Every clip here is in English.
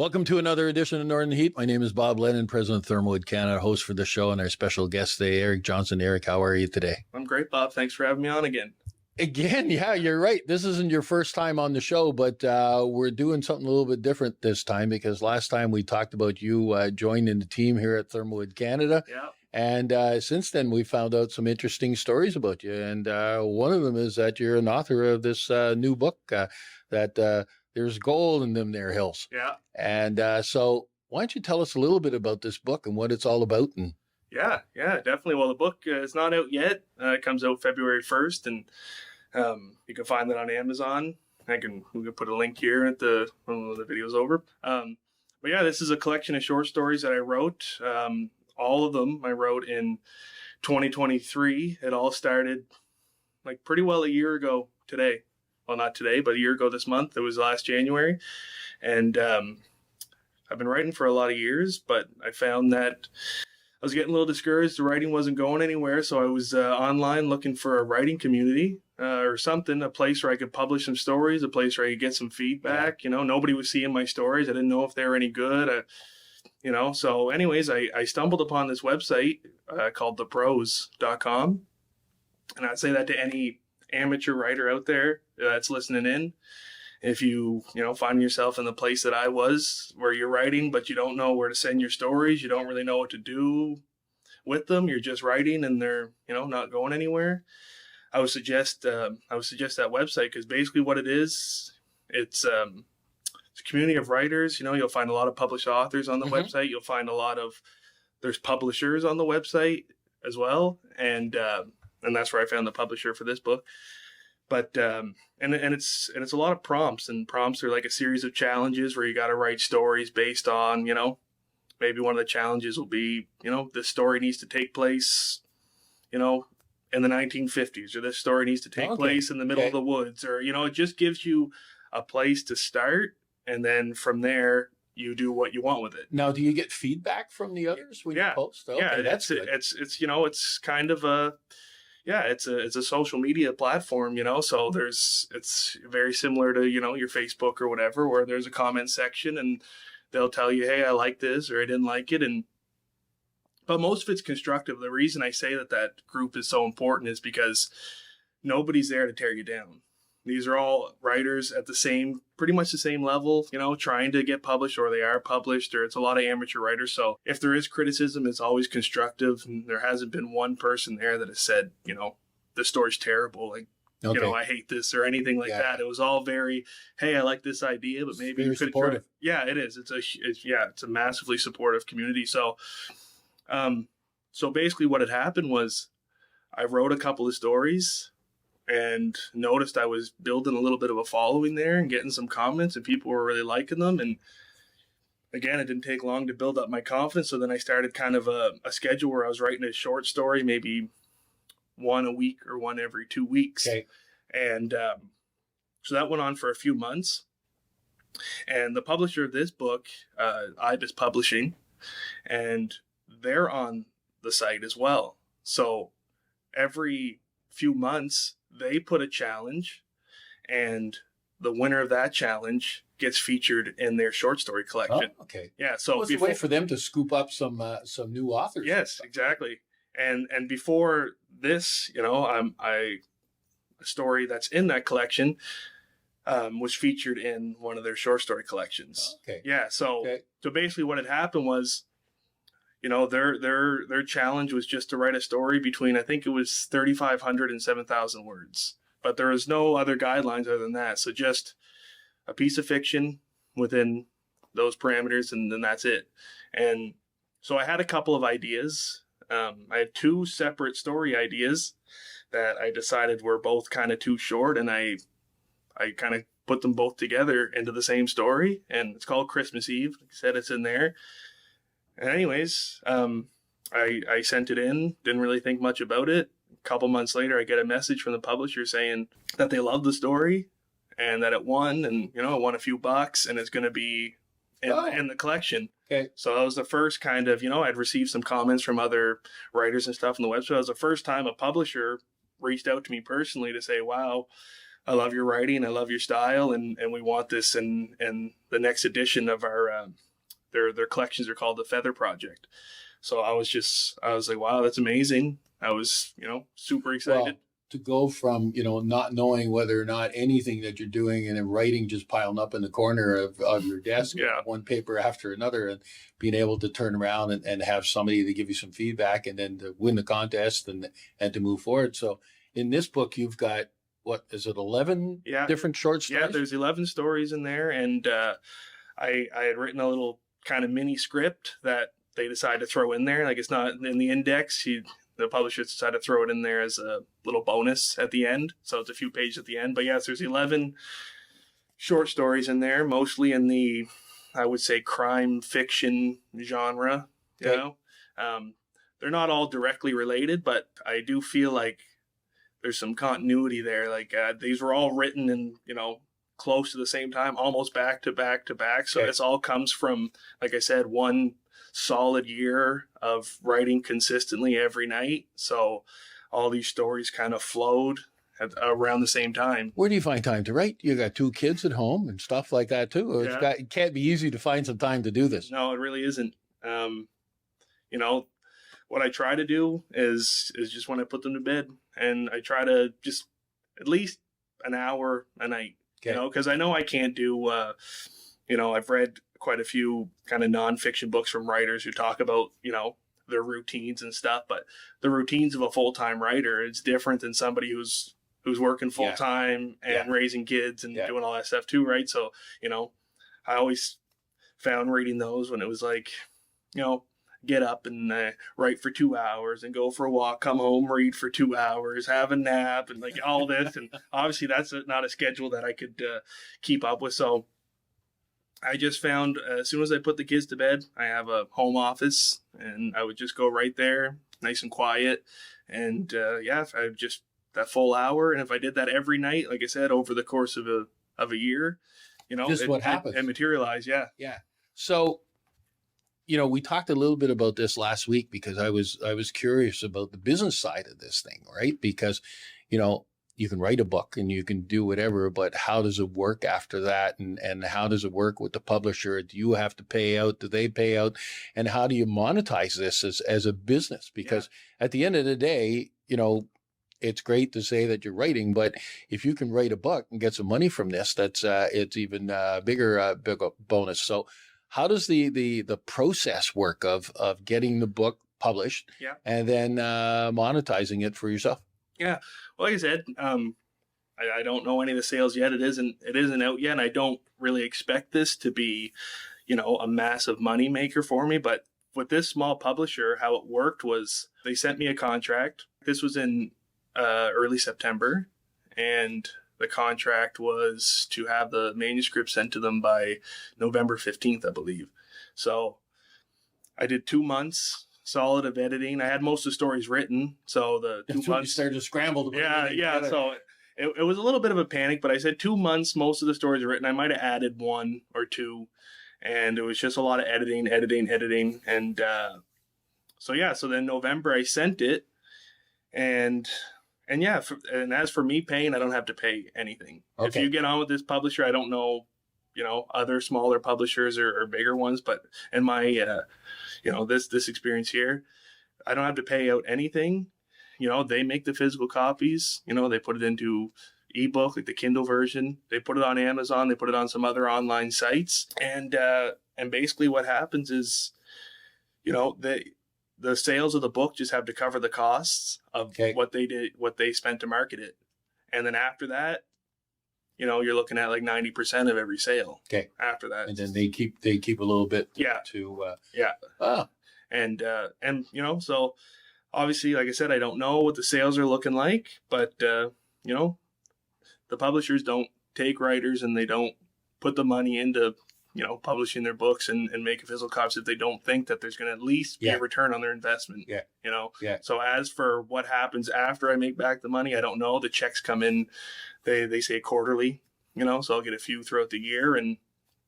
Welcome to another edition of Northern Heat. My name is Bob Lennon, President of ThermalWood Canada, host for the show, and our special guest today, Eric Johnson. Eric, how are you today? I'm great, Bob. Thanks for having me on again. Again, yeah, you're right. This isn't your first time on the show, but we're doing something a little bit different this time because last time we talked about you joining the team here at ThermalWood Canada. Yeah. And since then, we found out some interesting stories about you. And one of them is that you're an author of this new book that there's gold in them there hills. Yeah. And so why don't you tell us a little bit about this book and what it's all about? And Yeah, definitely. Well, the book is not out yet. It comes out February 1st, and you can find it on Amazon. We can put a link here at when the video's over. But yeah, this is a collection of short stories that I wrote. All of them I wrote in 2023. It all started like pretty well a year ago today. Well, not today, but a year ago this month. It was last January. And I've been writing for a lot of years, but I found that I was getting a little discouraged. The writing wasn't going anywhere, so I was online looking for a writing community or something, a place where I could publish some stories, a place where I could get some feedback. You know, nobody was seeing my stories. I didn't know if they were any good. So anyways, I stumbled upon this website called thepros.com, and I'd say that to any amateur writer out there that's listening in. If you find yourself in the place that I was, where you're writing, but you don't know where to send your stories, you don't really know what to do with them, you're just writing and they're, not going anywhere, I would suggest that website, because basically what it is, it's a community of writers. You'll find a lot of published authors on the website. You'll find there's publishers on the website as well. And that's where I found the publisher for this book. But and it's a lot of prompts, and prompts are like a series of challenges where you got to write stories based on, maybe one of the challenges will be, this story needs to take place, in the 1950s, or this story needs to take place in the middle of the woods, or, it just gives you a place to start. And then from there, you do what you want with it. now, do you get feedback from the others when you post? Okay, that's good. It's kind of a... Yeah, it's a social media platform, so it's very similar to, your Facebook or whatever, where there's a comment section and they'll tell you, hey, I like this, or I didn't like it. But most of it's constructive. The reason I say that group is so important is because nobody's there to tear you down. These are all writers at pretty much the same level, trying to get published, or they are published, or it's a lot of amateur writers. So if there is criticism, it's always constructive. And there hasn't been one person there that has said, the story's terrible. Like, I hate this or anything like that. It was all very, hey, I like this idea, but maybe you could supportive. Yeah, it is. It's a massively supportive community. So, basically what had happened was I wrote a couple of stories and noticed I was building a little bit of a following there and getting some comments, and people were really liking them. And again, it didn't take long to build up my confidence. So then I started kind of a schedule where I was writing a short story, maybe one a week or one every 2 weeks. Okay. And so that went on for a few months. And the publisher of this book, Ibis Publishing, and they're on the site as well. So every few months, they put a challenge, and the winner of that challenge gets featured in their short story collection. Oh, okay. Yeah. So it's a way for them to scoop up some new authors. Yes, exactly. And before this, a story that's in that collection was featured in one of their short story collections. Okay. Yeah. So basically, what had happened was, their challenge was just to write a story between, I think it was 3,500 and 7,000 words. But there was no other guidelines other than that. So just a piece of fiction within those parameters, and then that's it. And so I had a couple of ideas. I had two separate story ideas that I decided were both kind of too short, and I kind of put them both together into the same story. And it's called Christmas Eve. Like I said, it's in there. And anyways, I sent it in, didn't really think much about it. A couple months later, I get a message from the publisher saying that they love the story and that it won, and, it won a few bucks, and it's going to be in the collection. Okay. So that was the first kind of, I'd received some comments from other writers and stuff on the website. It was the first time a publisher reached out to me personally to say, wow, I love your writing, I love your style, and we want this. And the next edition of our their collections are called the Feather Project. So I was like, wow, that's amazing. I was, super excited. Well, to go from, not knowing whether or not anything that you're doing and then writing just piling up in the corner of your desk, Yeah. one paper after another, and being able to turn around and have somebody to give you some feedback and then to win the contest and to move forward. So in this book, you've got, what is it, 11 different short stories? Yeah, there's 11 stories in there. And I had written a little kind of mini script that they decided to throw in there. Like, it's not in the index. The publishers decided to throw it in there as a little bonus at the end. So it's a few pages at the end. But yes, there's 11 short stories in there, mostly in the, I would say, crime fiction genre. Okay. They're not all directly related, but I do feel like there's some continuity there. Like, these were all written in, close to the same time, almost back to back to back. So this all comes from, like I said, one solid year of writing consistently every night. So all these stories kind of flowed around the same time. Where do you find time to write? You got 2 kids at home and stuff like that too. It can't be easy to find some time to do this. No, it really isn't. What I try to do is just when I put them to bed, and I try to just at least an hour a night, because I know I can't do, I've read quite a few kind of nonfiction books from writers who talk about, their routines and stuff, but the routines of a full-time writer is different than somebody who's working full-time and raising kids and doing all that stuff too, right? So, I always found reading those when it was like, get up and write for 2 hours and go for a walk, come home, read for 2 hours, have a nap, and like all this. And obviously that's not a schedule that I could keep up with. So I just found as soon as I put the kids to bed, I have a home office, and I would just go right there, nice and quiet. And I just that full hour. And if I did that every night, like I said, over the course of a year, just what happens. It materialized. Yeah. Yeah. So, we talked a little bit about this last week because I was curious about the business side of this thing, right? Because, you can write a book and you can do whatever, but how does it work after that? And how does it work with the publisher? Do you have to pay out? Do they pay out? And how do you monetize this as a business? Because at the end of the day, it's great to say that you're writing, but if you can write a book and get some money from this, that's it's even bigger bonus. So how does the process work of getting the book published and then monetizing it for yourself? Yeah. Well, like I said, I don't know any of the sales yet. It isn't out yet. And I don't really expect this to be, a massive money maker for me. But with this small publisher, how it worked was they sent me a contract. This was in early September, and the contract was to have the manuscript sent to them by November 15th, I believe. So I did 2 months solid of editing. I had most of the stories written. So the 2 months. You started to scramble. Yeah. So it was a little bit of a panic, but I said 2 months, most of the stories are written. I might have added 1 or 2. And it was just a lot of editing. And so then November I sent it. And as for me paying, I don't have to pay anything. Okay. If you get on with this publisher, I don't know, other smaller publishers or bigger ones, but in my, this experience here, I don't have to pay out anything. They make the physical copies, they put it into ebook, like the Kindle version. They put it on Amazon. They put it on some other online sites. And basically what happens is, the sales of the book just have to cover the costs of what they spent to market it. And then after that, you're looking at like 90% of every sale. Okay. After that. And then they keep a little bit so obviously, like I said, I don't know what the sales are looking like, but the publishers don't take writers and they don't put the money into publishing their books and making physical copies if they don't think that there's going to at least be a return on their investment. So as for what happens after I make back the money, I don't know. The checks come in, they say quarterly, so I'll get a few throughout the year. And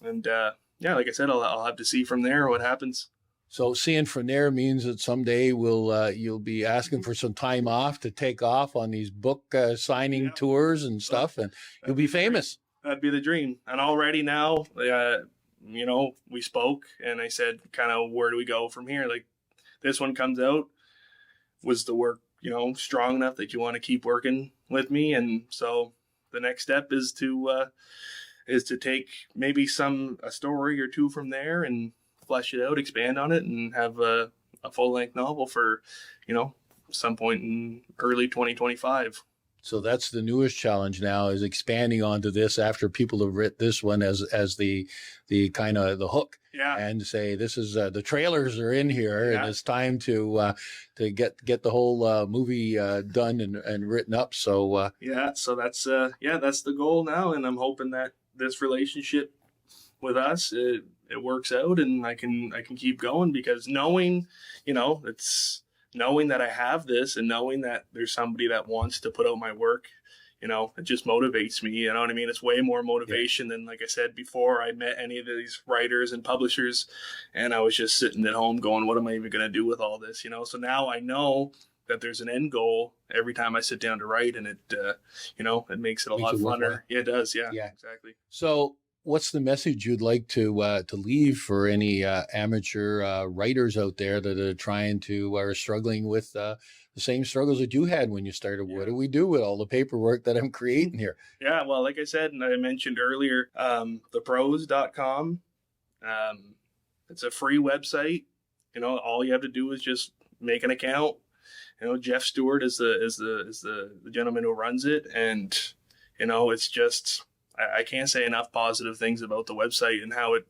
like I said, I'll have to see from there what happens. So seeing from there means that someday you'll be asking for some time off to take off on these book signing tours and stuff, and you'll be famous. That'd be the dream. And already now, we spoke, and I said, kind of, where do we go from here? Like, this one comes out. Was the work, strong enough that you want to keep working with me? And so the next step is to take maybe a story or two from there and flesh it out, expand on it, and have a full-length novel for, some point in early 2025. So that's the newest challenge now, is expanding onto this after people have written this one as the kind of the hook. Yeah. And say, this is the trailers are in here, and it's time to get the whole movie done and written up. So so that's the goal now, and I'm hoping that this relationship with us it works out, and I can keep going, because knowing that I have this, and knowing that there's somebody that wants to put out my work, it just motivates me. You know what I mean? It's way more motivation than, like I said before, I met any of these writers and publishers, and I was just sitting at home going, what am I even going to do with all this? So now I know that there's an end goal every time I sit down to write, and it makes it a lot funner. Yeah, it does. Yeah, exactly. So what's the message you'd like to leave for any amateur writers out there that are struggling with the same struggles that you had when you started? What do we do with all the paperwork that I'm creating here? Yeah, well, like I said, and I mentioned earlier, thepros.com. It's a free website. All you have to do is just make an account. Jeff Stewart is the gentleman who runs it, and it's just, I can't say enough positive things about the website and how it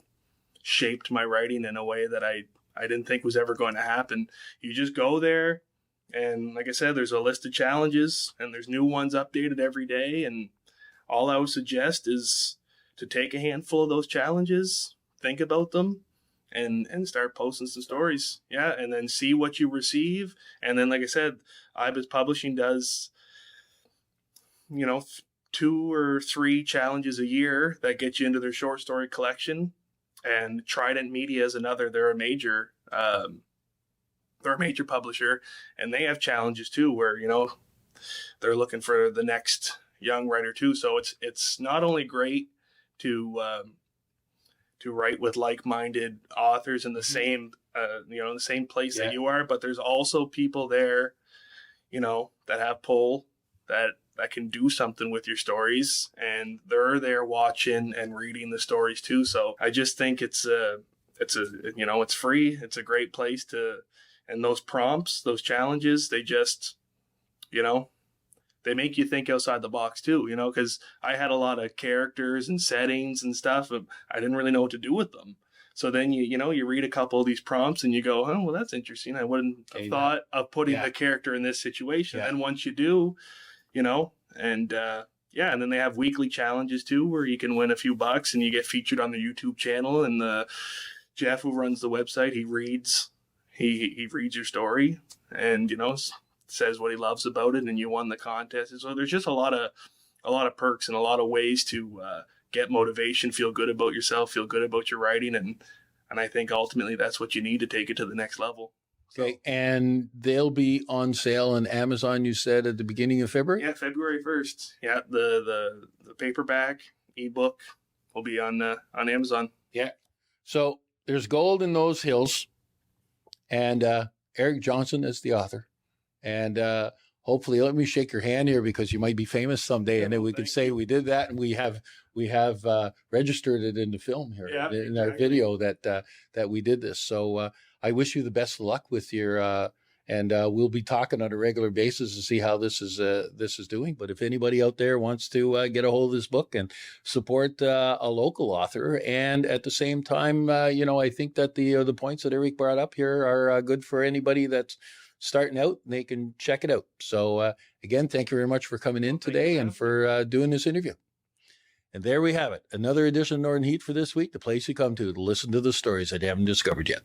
shaped my writing in a way that I didn't think was ever going to happen. You just go there, and like I said, there's a list of challenges, and there's new ones updated every day. And all I would suggest is to take a handful of those challenges, think about them, and start posting some stories. Yeah, and then see what you receive. And then, like I said, IBIS Publishing does, 2 or 3 challenges a year that get you into their short story collection. And Trident Media is another. They're a major publisher, and they have challenges too, where they're looking for the next young writer too. So it's not only great to write with like-minded authors in the same in the same place that you are, but there's also people there that have pull, that can do something with your stories, and they're there watching and reading the stories too. So I just think it's free. It's a great place to, and those prompts, those challenges, they just, they make you think outside the box too, because I had a lot of characters and settings and stuff, but I didn't really know what to do with them. So then you read a couple of these prompts and you go, oh, well, that's interesting. I wouldn't have thought of putting the character in this situation. And once you do, and then they have weekly challenges too, where you can win a few bucks and you get featured on the YouTube channel. And Jeff, who runs the website, he reads your story, and says what he loves about it, and you won the contest. And so there's just a lot of perks and a lot of ways to get motivation, feel good about yourself, feel good about your writing, and I think ultimately that's what you need to take it to the next level. Okay, and they'll be on sale on Amazon, you said, at the beginning of February? Yeah, February 1st. Yeah, the paperback ebook will be on Amazon. Yeah. So there's gold in those hills, and Eric Johnson is the author. And hopefully, let me shake your hand here, because you might be famous someday, and then we can say we did that, and we have registered it in the film here, in our video that we did this. So I wish you the best of luck with your, and we'll be talking on a regular basis to see how this is doing. But if anybody out there wants to get a hold of this book and support a local author, and at the same time, I think that the points that Eric brought up here are good for anybody that's starting out, and they can check it out. So again, thank you very much for coming in today and for doing this interview. And there we have it. Another edition of Northern Heat for this week, the place you come to listen to the stories that you haven't discovered yet.